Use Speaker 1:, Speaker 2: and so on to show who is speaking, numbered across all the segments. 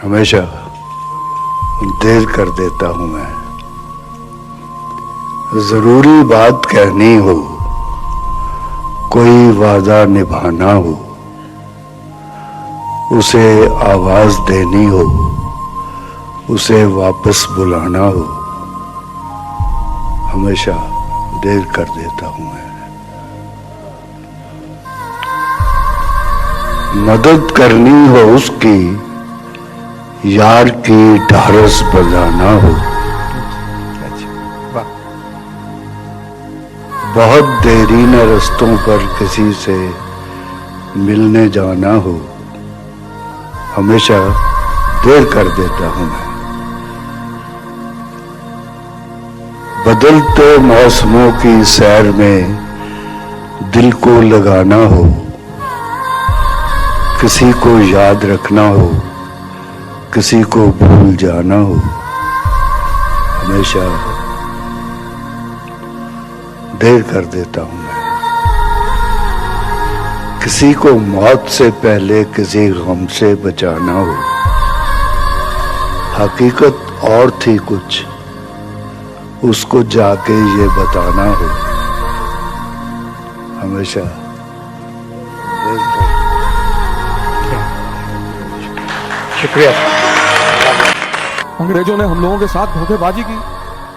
Speaker 1: हमेशा देर कर देता हूं मैं। जरूरी बात कहनी हो, कोई वादा निभाना हो, उसे आवाज देनी हो, उसे वापस बुलाना हो, हमेशा देर कर देता हूं मैं। मदद करनी हो उसकी, यार की ढारस बजाना हो, बहुत देरी न रस्तों पर किसी से मिलने जाना हो, हमेशा देर कर देता हूं मैं। बदलते मौसमों की सैर में दिल को लगाना हो, किसी को याद रखना हो, किसी को भूल जाना हो, हमेशा देर कर देता हूं मैं। किसी को मौत से पहले किसी गम से बचाना हो, हकीकत और थी कुछ, उसको जाके ये बताना हो, हमेशा देर कर।
Speaker 2: शुक्रिया।
Speaker 3: अंग्रेजों ने हम लोगों के साथ धोखेबाजी की।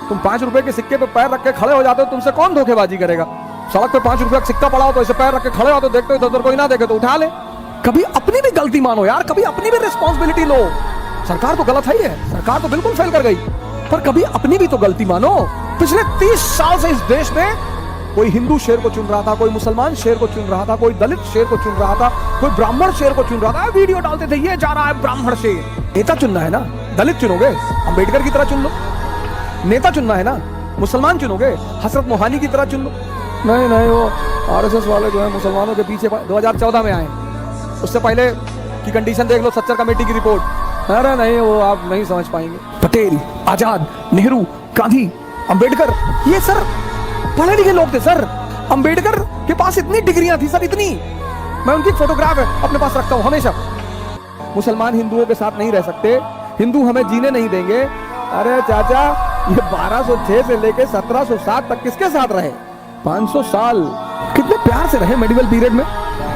Speaker 3: तुम 5 रुपए के सिक्के पे पैर रख के खड़े हो जाते हो, तुमसे कौन धोखेबाजी करेगा? सड़क पे 5 रुपए का सिक्का पड़ा हो तो ऐसे पैर रख के खड़े हो तो देखते हो इधर कोई ना देखे तो उठा ले। कभी अपनी भी गलती मानो यार, कभी अपनी भी रिस्पॉन्सिबिलिटी लो। सरकार तो गलत है ही है, सरकार तो बिल्कुल फेल कर गई, पर कभी अपनी भी तो गलती मानो। पिछले 30 साल से इस देश में कोई हिंदू शेर को चुन रहा था, कोई मुसलमान शेर को चुन रहा था, कोई दलित शेर को चुन रहा था, कोई ब्राह्मण शेर को चुन रहा था। वीडियो डालते थे, ये जा रहा है ब्राह्मण शेर। नेता चुनना है ना, दलित चुनोगे अंबेडकर की तरह चुन लो। नेता चुनना है ना, मुसलमान चुनोगे हसरत मोहानी की तरह चुन लो। नहीं नहीं, वो आरएसएस वाले जो है मुसलमानों के पीछे 2014 में आए, उससे पहले की कंडीशन देख लो, सच्चर कमेटी की रिपोर्ट। अरे नहीं, वो आप नहीं समझ पाएंगे। पटेल, आजाद, नेहरू, गांधी, अंबेडकर, ये सर पढ़े लिखे लोग थे सर। अंबेडकर के पास इतनी डिग्रियां थी सर, इतनी। मैं उनकी फोटोग्राफ अपने पास रखता हूं हमेशा। मुसलमान हिंदुओं के साथ नहीं रह सकते, हिंदू हमें जीने नहीं देंगे। अरे चाचा, ये 1206 से लेके 1707 तक किसके साथ रहे? 500 साल कितने प्यार से रहे मेडिवल पीरियड में।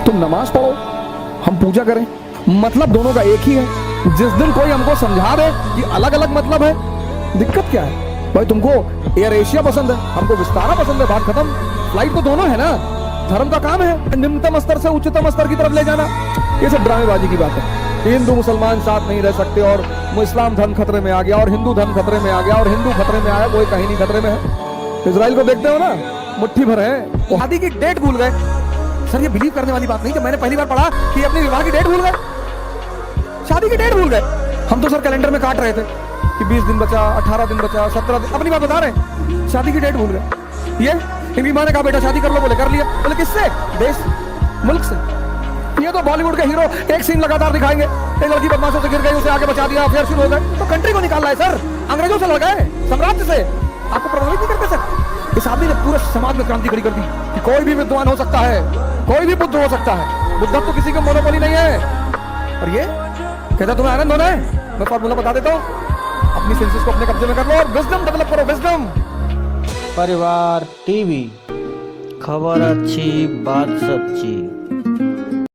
Speaker 3: तुम नमाज पढ़ो, हम पूजा करें, मतलब दोनों का एक ही है। जिस दिन कोई हमको समझा दे कि अलग अलग मतलब है, दिक्कत क्या है भाई? तुमको एयर एशिया पसंद है, हमको विस्तारा पसंद है, बात खत्म। फ्लाइट तो दोनों है ना, धर्म का काम है निम्नतम स्तर से उच्चतम स्तर की तरफ ले जाना। ये सब ड्रामेबाजी की बात है। हिंदू मुसलमान साथ नहीं रह सकते और इस्लाम धर्म खतरे में आ गया और हिंदू धर्म खतरे में आ गया और हिंदू खतरे में आया, कोई कहीं नहीं खतरे में है। इजराइल को देखते हो ना, मुट्ठी भर है। शादी की डेट भूल गए सर, ये बिलीव करने वाली बात नहीं। जब मैंने पहली बार पढ़ा कि अपने विवाह की डेट भूल गए, शादी की डेट भूल गए। हम तो सर कैलेंडर में काट रहे थे कि 20 दिन बचा, 18 दिन बचा, 17 दिन, अपनी बात बता रहे, शादी की डेट भूल गए। ये इनकी माँ ने कहा बेटा शादी कर लो, बोले कर लिया। बोले किससे? देश मुल्क से। ये तो बॉलीवुड के हीरो एक सीन लगातार दिखाएंगे, एक लड़की बदमाशों से गिर गई, उसे आगे बचा दिया, फिर शुरू हो गए। तो कंट्री को निकालना है सर, अंग्रेजों से लड़ाए, साम्राज्य से। आपको प्रभावित नहीं करते सर? इस आदमी ने पूरे समाज में क्रांति खड़ी कर दी कि कोई भी विद्वान हो सकता है, कोई भी बुद्ध हो सकता है, बुद्धत्व तो किसी का मोनोपोली नहीं है। और ये कहता तुम्हें आनंद होना है, मैं फॉर्मूला बता देता हूँ, अपनी सेंसेस को अपने कब्जे में कर लो और विजडम डेवलप करो, विजडम।
Speaker 4: परिवार टीवी, खबर अच्छी बात सच्ची।